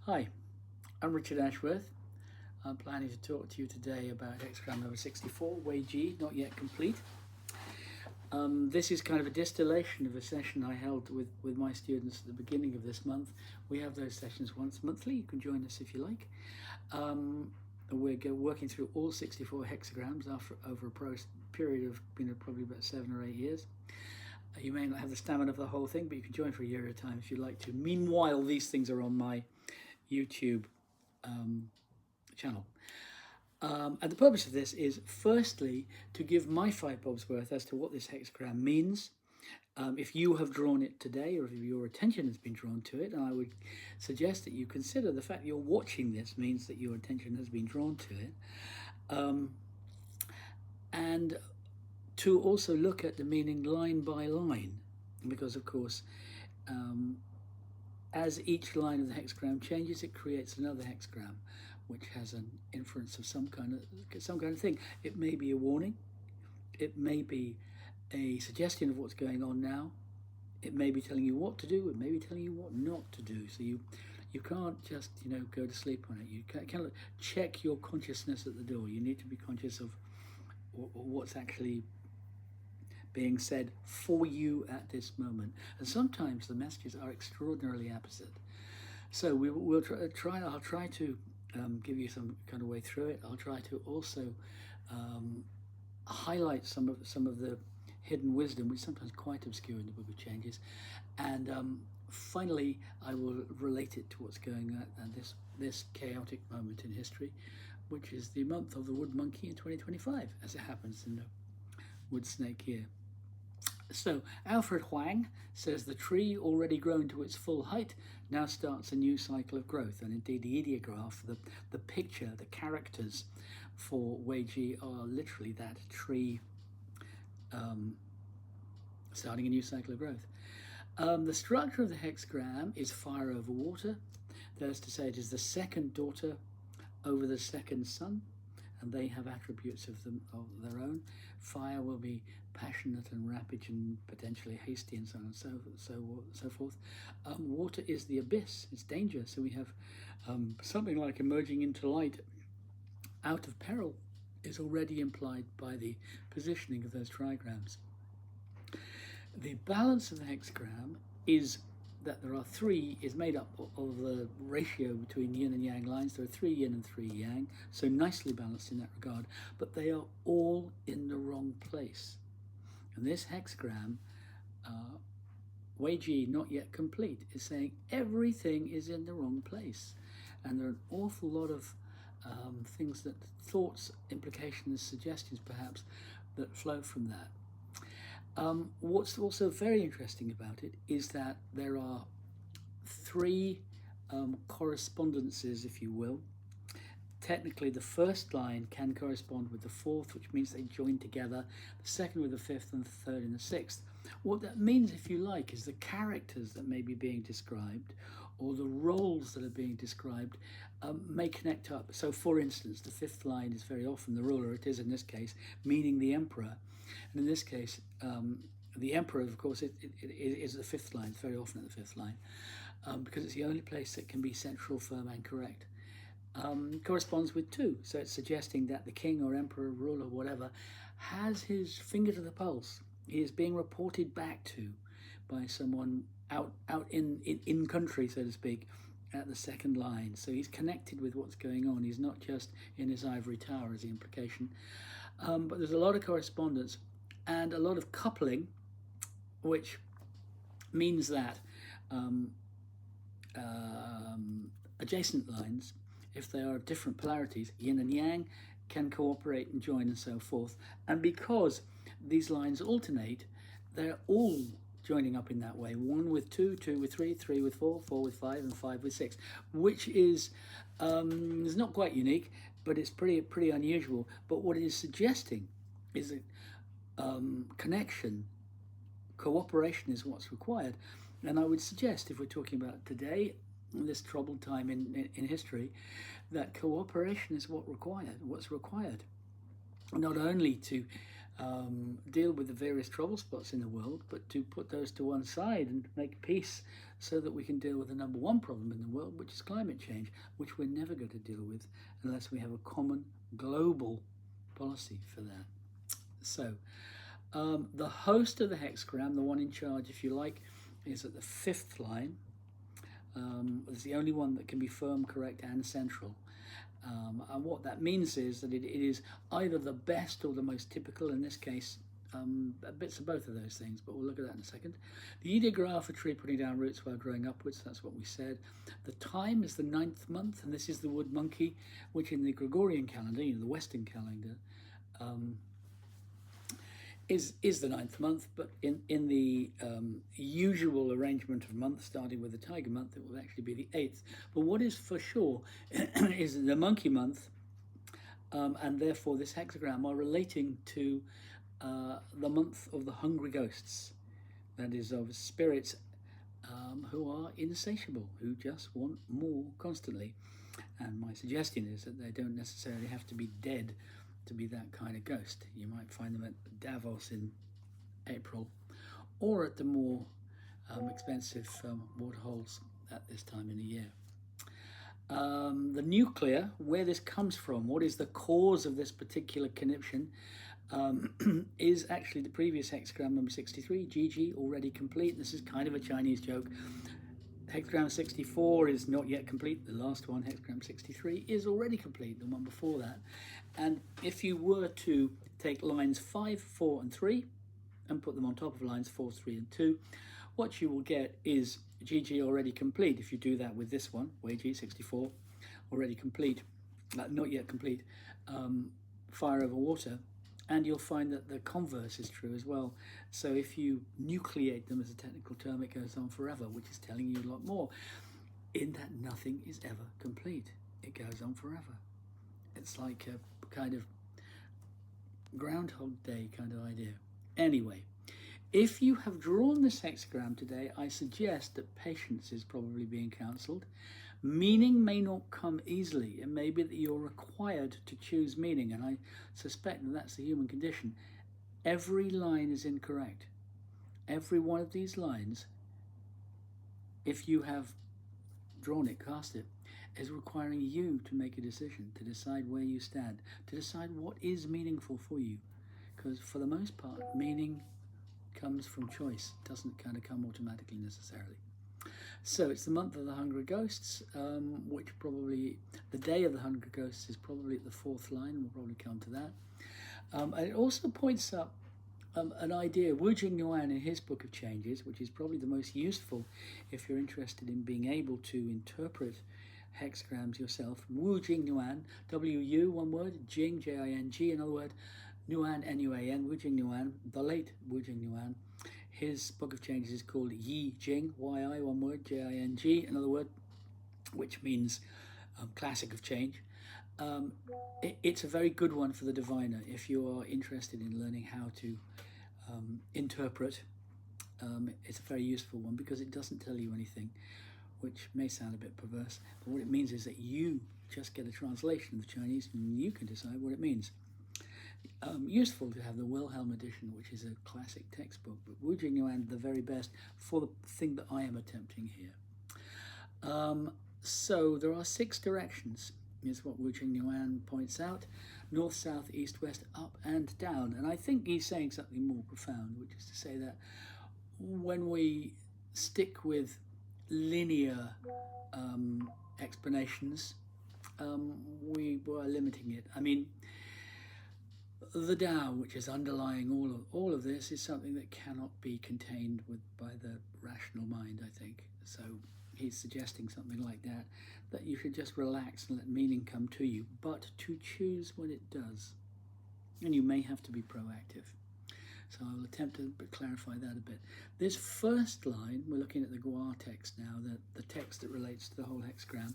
Hi, I'm Richard Ashworth. I'm planning to talk to you today about hexagram number 64, Wei Ji, not yet complete. This is kind of a distillation of a session I held with my students at the beginning of this month. We have those sessions once monthly. You can join us if you like. We're working through all 64 hexagrams over a period of probably about 7 or 8 years. You may not have the stamina for the whole thing, but you can join for a year at a time if you'd like to. Meanwhile, these things are on my YouTube channel. And the purpose of this is firstly to give my 5 bobs worth as to what this hexagram means. If you have drawn it today, or if your attention has been drawn to it, I would suggest that you consider the fact that you're watching this means that your attention has been drawn to it. And to also look at the meaning line by line, because of course as each line of the hexagram changes, it creates another hexagram which has an inference of some kind of thing. It may be a warning, it may be a suggestion of what's going on now, it may be telling you what to do, it may be telling you what not to do. So you can't just go to sleep on it. You can't check your consciousness at the door. You need to be conscious of what's actually being said for you at this moment. And sometimes the messages are extraordinarily opposite. So I'll try to give you some kind of way through it. I'll try to also highlight some of the hidden wisdom, which is sometimes quite obscure in the Book of Changes. And finally, I will relate it to what's going on at this chaotic moment in history, which is the month of the wood monkey in 2025, as it happens in the wood snake year. So Alfred Huang says the tree already grown to its full height now starts a new cycle of growth. And indeed the ideograph, the picture, the characters for Wei Ji are literally that tree starting a new cycle of growth. The structure of the hexagram is fire over water. That is to say, it is the second daughter over the second son, and they have attributes of their own. Fire will be passionate and rapid and potentially hasty and so on and so forth. Water is the abyss, it's danger. So we have something like emerging into light out of peril is already implied by the positioning of those trigrams. The balance of the hexagram is that there are is made up of the ratio between yin and yang lines. There are 3 yin and 3 yang, so nicely balanced in that regard, but they are all in the wrong place. And this hexagram, Wei Ji, not yet complete, is saying everything is in the wrong place. And there are an awful lot of thoughts, implications, suggestions perhaps, that flow from that. What's also very interesting about it is that there are 3 correspondences, if you will. Technically, the first line can correspond with the 4th, which means they join together, the 2nd with the 5th, and the 3rd and the 6th. What that means, if you like, is the characters that may be being described or the roles that are being described may connect up. So, for instance, the 5th line is very often the ruler. It is in this case, meaning the emperor. And in this case, the emperor, of course, it is the 5th line. It's very often at the 5th line because it's the only place that can be central, firm, and correct. Corresponds with 2, so it's suggesting that the king or emperor, ruler, whatever, has his finger to the pulse. He is being reported back to by someone out in country, so to speak, at the 2nd line. So he's connected with what's going on. He's not just in his ivory tower, is the implication. But there's a lot of correspondence and a lot of coupling, which means that adjacent lines, if they are different polarities, yin and yang, can cooperate and join and so forth. And because these lines alternate, they're all joining up in that way. 1 with 2, 2 with 3, 3 with 4, 4 with 5, and 5 with 6, which is not quite unique, but it's pretty unusual. But what it is suggesting is that connection, cooperation is what's required. And I would suggest, if we're talking about today, in this troubled time in history, that cooperation is what's required. Not only to deal with the various trouble spots in the world, but to put those to one side and make peace so that we can deal with the number one problem in the world, which is climate change, which we're never going to deal with unless we have a common global policy for that. So the host of the hexagram, the one in charge, if you like, is at the 5th line. It's the only one that can be firm, correct, and central. And what that means is that it is either the best or the most typical, in this case, bits of both of those things, but we'll look at that in a second. The ideograph, a tree putting down roots while growing upwards, that's what we said. The time is the 9th month, and this is the wood monkey, which in the Gregorian calendar, the Western calendar, is the 9th month, but in the usual arrangement of months, starting with the tiger month, it will actually be the 8th. But what is for sure is the monkey month, and therefore this hexagram are relating to the month of the hungry ghosts, that is, of spirits who are insatiable, who just want more constantly. And my suggestion is that they don't necessarily have to be dead to be that kind of ghost. You might find them at Davos in April, or at the more expensive waterholes at this time in the year. The nuclear, where this comes from, what is the cause of this particular conniption, is actually the previous hexagram, number 63, GG, already complete. This is kind of a Chinese joke. Hexagram 64 is not yet complete. The last one, hexagram 63, is already complete, the one before that. And if you were to take lines 5, 4, and 3 and put them on top of lines 4, 3, and 2, what you will get is GG already complete. If you do that with this one, Wei Ji 64, already complete, not yet complete, fire over water, and you'll find that the converse is true as well. So if you nucleate them, as a technical term, it goes on forever, which is telling you a lot more, in that nothing is ever complete. It goes on forever. It's like a kind of Groundhog Day kind of idea. Anyway, if you have drawn this hexagram today, I suggest that patience is probably being counselled. Meaning may not come easily. It may be that you're required to choose meaning, and I suspect that that's the human condition. Every line is incorrect. Every one of these lines, if you have drawn it, cast it, is requiring you to make a decision, to decide where you stand, to decide what is meaningful for you. Because for the most part, meaning comes from choice. It doesn't kind of come automatically necessarily. So it's the month of the Hungry Ghosts, which probably, the day of the Hungry Ghosts is probably at the 4th line, and we'll probably come to that. And it also points up an idea. Wu Jing Yuan, in his Book of Changes, which is probably the most useful if you're interested in being able to interpret hexagrams yourself. Wu Jing Yuan, W-U, one word, Jing, J-I-N-G, another word, Nuan, N-U-A-N, Wu Jing Yuan, the late Wu Jing Yuan. His Book of Changes is called Yi Jing, Y-I, one word, J-I-N-G, another word, which means classic of change. It's a very good one for the diviner if you are interested in learning how to interpret. It's a very useful one because it doesn't tell you anything, which may sound a bit perverse, but what it means is that you just get a translation of the Chinese and you can decide what it means. Useful to have the Wilhelm edition, which is a classic textbook, but Wu Jing Yuan, the very best for the thing that I am attempting here. So there are 6 directions, is what Wu Jing Yuan points out: north, south, east, west, up, and down. And I think he's saying something more profound, which is to say that when we stick with linear explanations, we were limiting it. I mean, the Tao, which is underlying all of this, is something that cannot be contained by the rational mind, I think. So he's suggesting something like that, that you should just relax and let meaning come to you, but to choose when it does. And you may have to be proactive. So I'll attempt to clarify that a bit. This first line, we're looking at the Gua text now, the text that relates to the whole hexagram,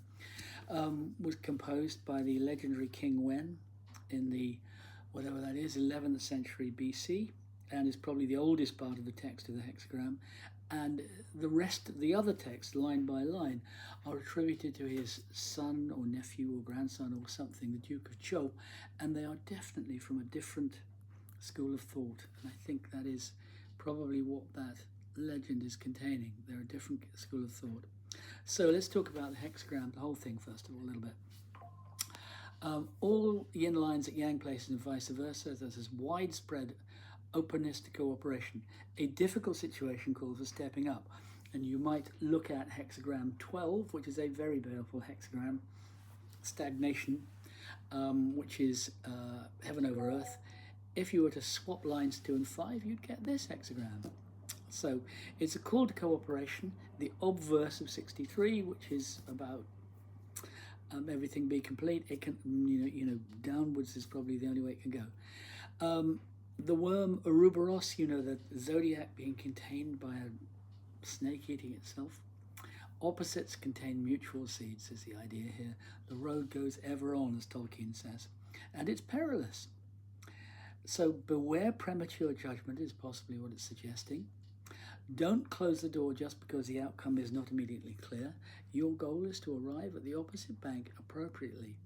was composed by the legendary King Wen in the, whatever that is, 11th century BC, and is probably the oldest part of the text of the hexagram. And the rest of the other text, line by line, are attributed to his son or nephew or grandson or something, the Duke of Zhou, and they are definitely from a different school of thought, and I think that is probably what that legend is containing. There are different school of thought. So let's talk about the hexagram, the whole thing first of all, a little bit. All yin lines at yang places and vice versa. There's this widespread openness to cooperation. A difficult situation calls for stepping up. And you might look at hexagram 12, which is a very baleful hexagram, stagnation, which is heaven over earth. If you were to swap lines 2 and 5, you'd get this hexagram. So it's a call to cooperation. The obverse of 63, which is about everything be complete. It can, downwards is probably the only way it can go. The worm Ouroboros, the zodiac being contained by a snake eating itself. Opposites contain mutual seeds is the idea here. The road goes ever on, as Tolkien says, and it's perilous. So beware premature judgment is possibly what it's suggesting. Don't close the door just because the outcome is not immediately clear. Your goal is to arrive at the opposite bank appropriately.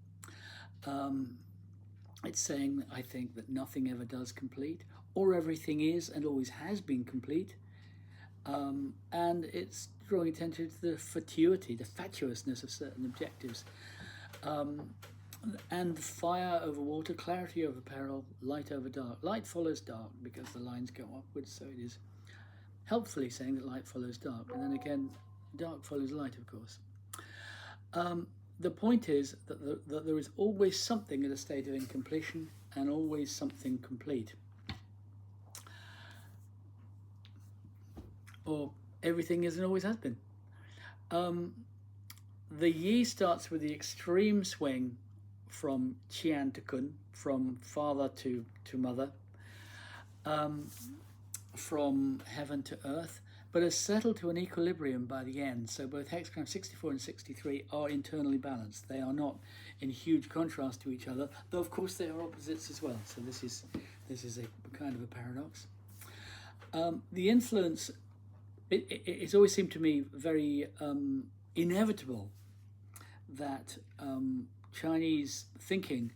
It's saying, I think, that nothing ever does complete, or everything is and always has been complete. And it's drawing attention to the fatuity, the fatuousness of certain objectives. And fire over water, clarity over peril, light over dark. Light follows dark because the lines go upwards, so it is helpfully saying that light follows dark. And then again, dark follows light, of course. The point is that there is always something in a state of incompletion and always something complete. Or everything is and always has been. The yi starts with the extreme swing from qian to kun, from father to mother, from heaven to earth, but is settled to an equilibrium by the end. So both hexagram 64 and 63 are internally balanced. They are not in huge contrast to each other, though of course they are opposites as well. So this is a kind of a paradox. The influence, it's always seemed to me very inevitable that Chinese thinking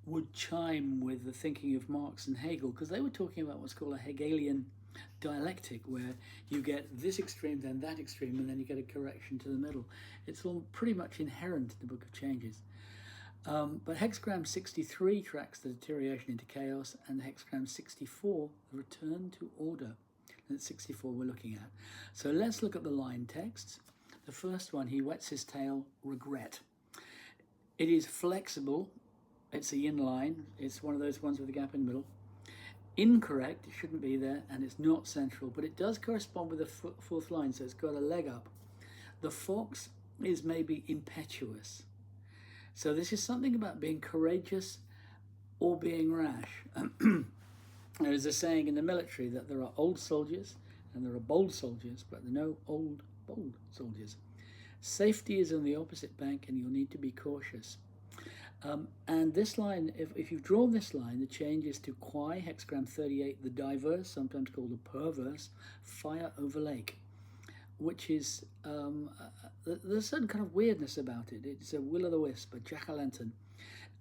would chime with the thinking of Marx and Hegel, because they were talking about what's called a Hegelian dialectic, where you get this extreme, then that extreme, and then you get a correction to the middle. It's all pretty much inherent in the Book of Changes. But hexagram 63 tracks the deterioration into chaos, and hexagram 64, the return to order. And it's 64 we're looking at. So let's look at the line texts. The first one, he wets his tail, regret. It is flexible. It's a yin line. It's one of those ones with a gap in the middle. Incorrect, it shouldn't be there, and it's not central, but it does correspond with the fourth line, so it's got a leg up. The fox is maybe impetuous. So this is something about being courageous or being rash. There's a saying in the military that there are old soldiers and there are bold soldiers, but there are no old, bold soldiers. Safety is on the opposite bank, and you'll need to be cautious. And this line, if you've drawn this line, the change is to Kwai, hexagram 38, the diverse, sometimes called the perverse, fire over lake, which is, there's a certain kind of weirdness about it. It's a will-o'-the-wisp, a jack-o'-lantern,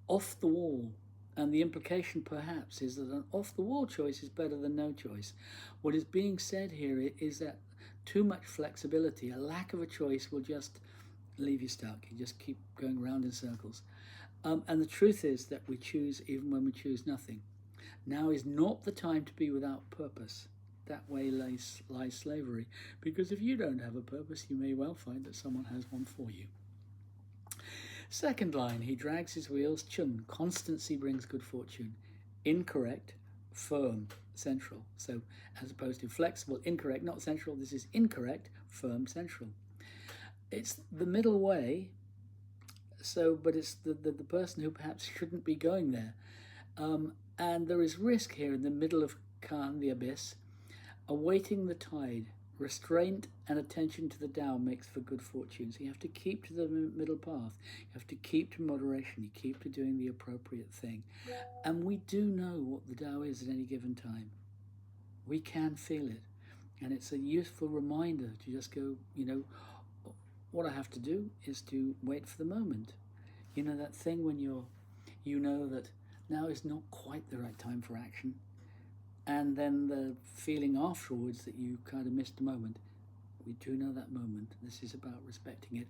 off the wall. And the implication, perhaps, is that an off-the-wall choice is better than no choice. What is being said here is that too much flexibility, a lack of a choice, will just leave you stuck. You just keep going round in circles. And the truth is that we choose even when we choose nothing. Now is not the time to be without purpose. That way lies slavery. Because if you don't have a purpose, you may well find that someone has one for you. Second line, he drags his wheels, chun. Constancy brings good fortune. Incorrect, firm, central. So as opposed to flexible, incorrect, not central, this is incorrect, firm, central. It's the middle way. So, but it's the person who perhaps shouldn't be going there. And there is risk here in the middle of Khan, the abyss, awaiting the tide. Restraint and attention to the Tao makes for good fortune. So you have to keep to the middle path. You have to keep to moderation. You keep to doing the appropriate thing. And we do know what the Tao is at any given time. We can feel it. And it's a useful reminder to just go, what I have to do is to wait for the moment. That thing when you know that now is not quite the right time for action, and then the feeling afterwards that you kind of missed the moment. We do know that moment. This is about respecting it.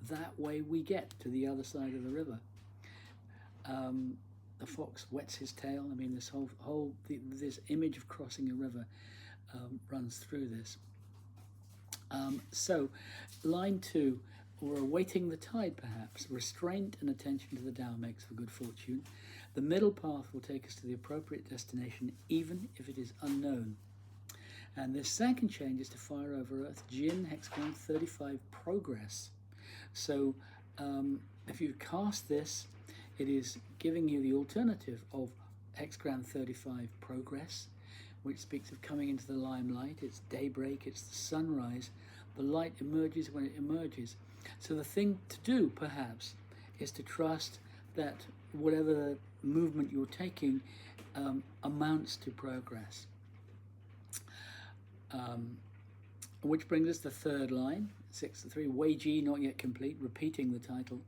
That way we get to the other side of the river. The fox wets his tail. I mean, this this image of crossing a river runs through this. So, line 2, we're awaiting the tide perhaps. Restraint and attention to the Tao makes for good fortune. The middle path will take us to the appropriate destination, even if it is unknown. And this second change is to fire over Earth, Jin, Hexagram 35, progress. So, if you cast this, it is giving you the alternative of Hexagram 35, progress, which speaks of coming into the limelight. It's daybreak, it's the sunrise. The light emerges when it emerges. So the thing to do, perhaps, is to trust that whatever movement you're taking amounts to progress. Which brings us to the third line, 6-3, Wei Ji, not yet complete, repeating the title.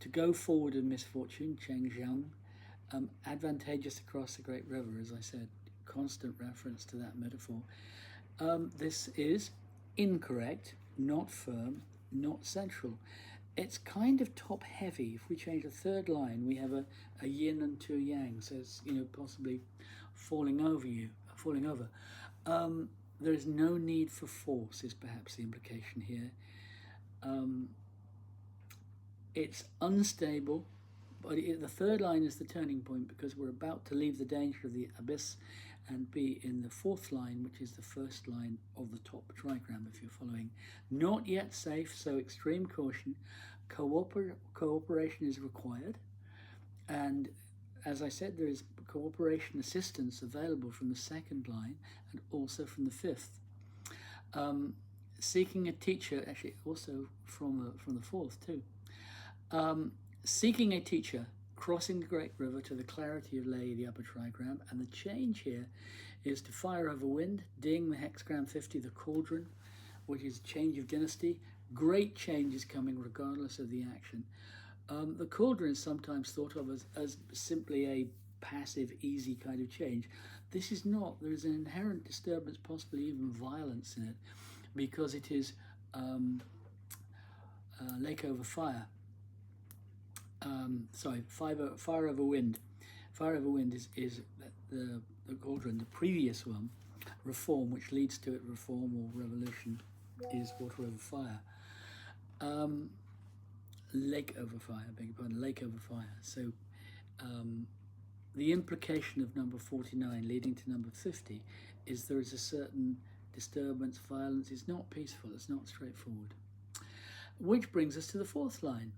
To go forward in misfortune, Cheng Zhang, advantageous to cross the great river, as I said, constant reference to that metaphor. This is incorrect, not firm, not central. It's kind of top heavy. If we change the third line, we have a yin and 2 yang, so it's, you know, possibly falling over. There is no need for force is perhaps the implication here. It's unstable, but the third line is the turning point because we're about to leave the danger of the abyss and be in the fourth line, which is the first line of the top trigram, if you're following. Not yet safe, so extreme caution. Cooperation is required. And as I said, there is cooperation assistance available from the second line and also from the fifth. Seeking a teacher, actually also from the fourth too. Seeking a teacher, crossing the great river to the clarity of lei, the upper trigram, and the change here is to fire over wind, ding the hexagram 50, the cauldron, which is change of dynasty. Great change is coming regardless of the action. The cauldron is sometimes thought of as simply a passive, easy kind of change. This is not. There is an inherent disturbance, possibly even violence in it, because it is lake over fire. Fire over wind. Fire over wind is the cauldron. The previous one, reform, which leads to it, reform or revolution, is water over fire. Lake over fire, beg your pardon, lake over fire. So the implication of number 49 leading to number 50 is there is a certain disturbance, violence. It's not peaceful, it's not straightforward. Which brings us to the fourth line.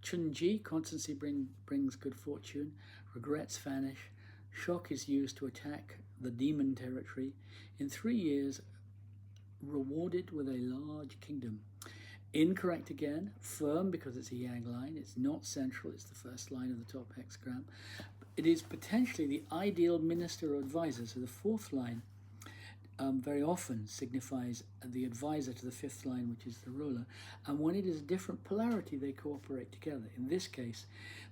Chunji, constancy brings good fortune, regrets vanish, shock is used to attack the demon territory. In 3 years, rewarded with a large kingdom. Incorrect again, firm because it's a yang line, it's not central, it's the first line of the top hexagram. It is potentially the ideal minister or advisor, so the fourth line very often signifies the advisor to the fifth line, which is the ruler. And when it is a different polarity, they cooperate together. In this case,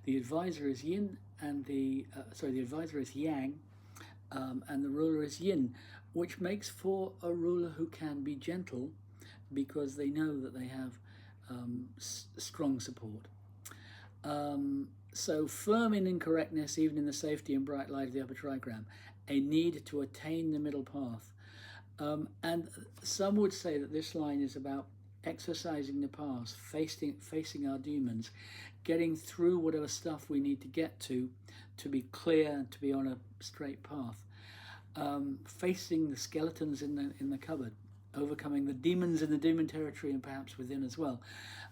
the advisor is yin and the advisor is yang, and the ruler is yin, which makes for a ruler who can be gentle because they know that they have strong support. So firm in incorrectness, even in the safety and bright light of the upper trigram, a need to attain the middle path. And some would say that this line is about exercising the past, facing our demons, getting through whatever stuff we need to get to be clear and to be on a straight path. Facing the skeletons in the cupboard, overcoming the demons in the demon territory and perhaps within as well.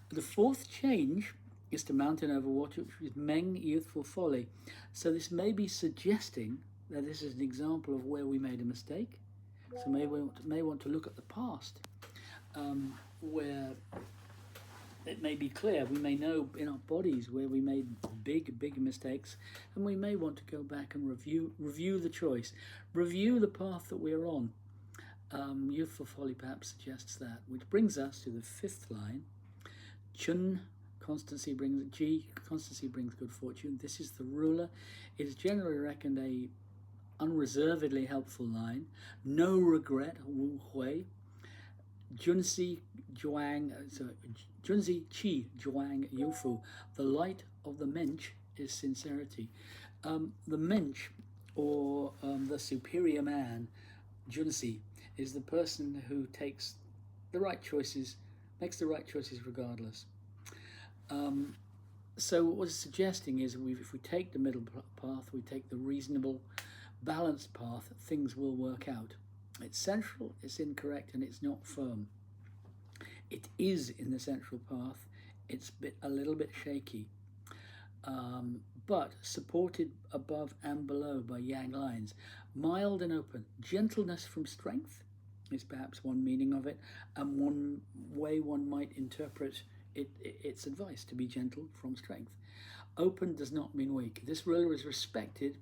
The fourth change is to mountain over water, which is Meng, youthful folly. So this may be suggesting that this is an example of where we made a mistake. So may want to look at the past, where it may be clear. We may know in our bodies where we made big mistakes, and we may want to go back and review the choice, review the path that we're on. Youthful folly perhaps suggests that, which brings us to the fifth line. Chun, constancy brings good fortune. This is the ruler. It is generally reckoned unreservedly helpful line. No regret, Wu Hui. Junzi Junzi Qi Zhuang Yufu. The light of the Mensch is sincerity. The Mensch, or the superior man, Junzi, is the person who takes the right choices, makes the right choices regardless. So what it's suggesting is if we take the middle path, we take the reasonable, balanced path, things will work out. It's central, it's incorrect, and it's not firm. It is in the central path. It's a little bit shaky, but supported above and below by yang lines. Mild and open. Gentleness from strength is perhaps one meaning of it, and one way one might interpret its advice, to be gentle from strength. Open does not mean weak. This ruler is respected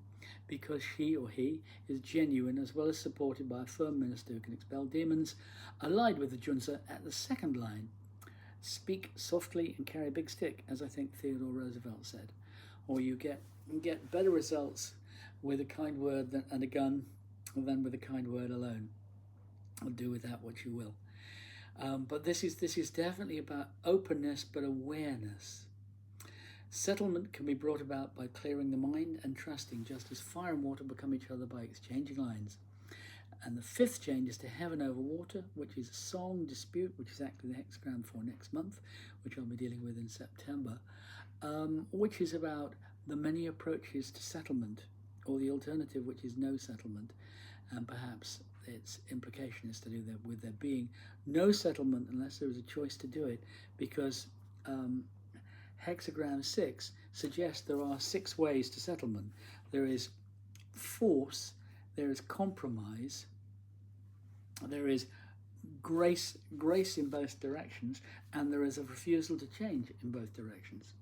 because she or he is genuine, as well as supported by a firm minister who can expel demons, allied with the Junzi at the second line. Speak softly and carry a big stick, as I think Theodore Roosevelt said. Or you get better results with a kind word and a gun than with a kind word alone. Or do with that what you will. But this is definitely about openness, but awareness. Settlement can be brought about by clearing the mind and trusting, just as fire and water become each other by exchanging lines. And the fifth change is to heaven over water, which is a song dispute, which is actually the hexagram for next month, which I'll be dealing with in September, which is about the many approaches to settlement, or the alternative, which is no settlement. And perhaps its implication is to do with there being no settlement unless there is a choice to do it, because Hexagram 6 suggests there are 6 ways to settlement. There is force, there is compromise, there is grace in both directions, and there is a refusal to change in both directions.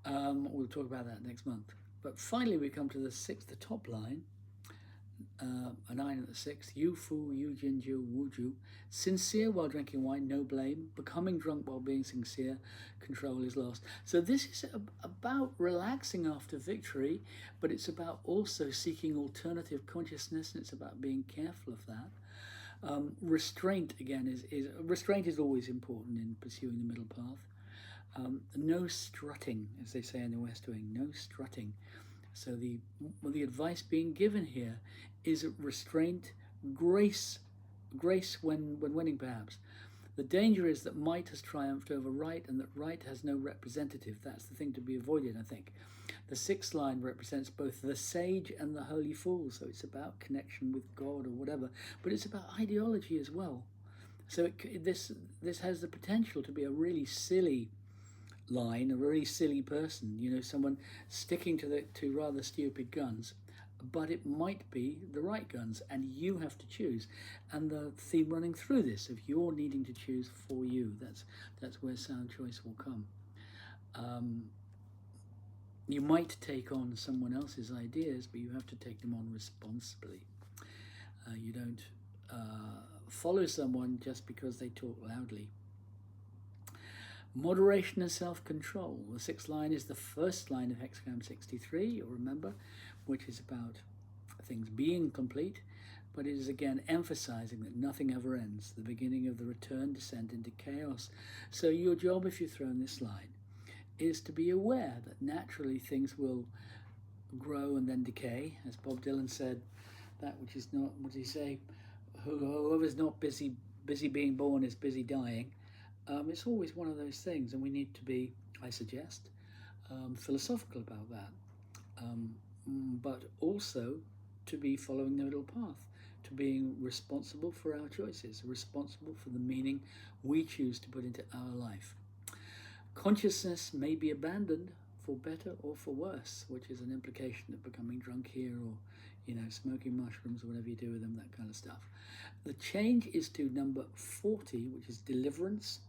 We'll talk about that next month. But finally we come to the top line, a 9 at the 6th, Yu Fu, Yu Jinju, Wu Ju. Sincere while drinking wine, no blame. Becoming drunk while being sincere, control is lost. So this is about relaxing after victory, but it's about also seeking alternative consciousness, and it's about being careful of that. Restraint, again, restraint is always important in pursuing the middle path. No strutting, as they say in the West Wing, no strutting. So the advice being given here is restraint, grace when winning perhaps. The danger is that might has triumphed over right, and that right has no representative. That's the thing to be avoided, I think. The 6th line represents both the sage and the holy fool, so it's about connection with God or whatever, but it's about ideology as well. So this has the potential to be a really silly line, a really silly person, someone sticking to rather stupid guns, but it might be the right guns, and you have to choose. And the theme running through this, if you're needing to choose for you, that's where sound choice will come. You might take on someone else's ideas, but you have to take them on responsibly. You don't follow someone just because they talk loudly. Moderation and self-control. The 6th line is the first line of hexagram 63, you'll remember, which is about things being complete, but it is again emphasizing that nothing ever ends, the beginning of the return, descent into chaos. So your job, if you throw in this line, is to be aware that naturally things will grow and then decay. As Bob Dylan said, that which is not, what did he say? Whoever's not busy being born is busy dying. It's always one of those things, and we need to be, I suggest, philosophical about that, but also to be following the middle path, to being responsible for our choices, responsible for the meaning we choose to put into our life. Consciousness may be abandoned for better or for worse, which is an implication of becoming drunk here, or smoking mushrooms, or whatever you do with them, that kind of stuff. The change is to number 40, which is deliverance,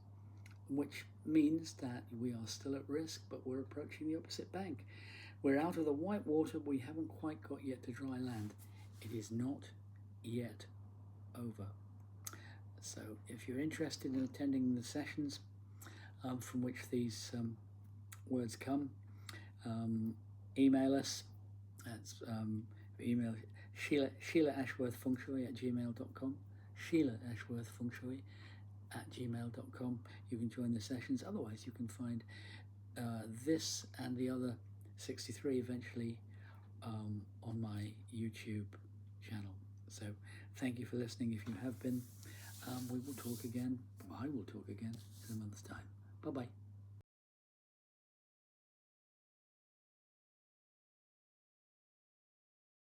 which means that we are still at risk, but we're approaching the opposite bank. We're out of the white water, we haven't quite got yet to dry land. It is not yet over. So if you're interested in attending the sessions from which these words come, email us. That's email Sheila Ashworth Feng Shui at gmail.com. Sheila Ashworth Feng Shui at gmail.com. You can join the sessions. Otherwise, you can find this and the other 63 eventually on my YouTube channel. So thank you for listening. If you have been, we will talk again. I will talk again in a month's time. Bye-bye.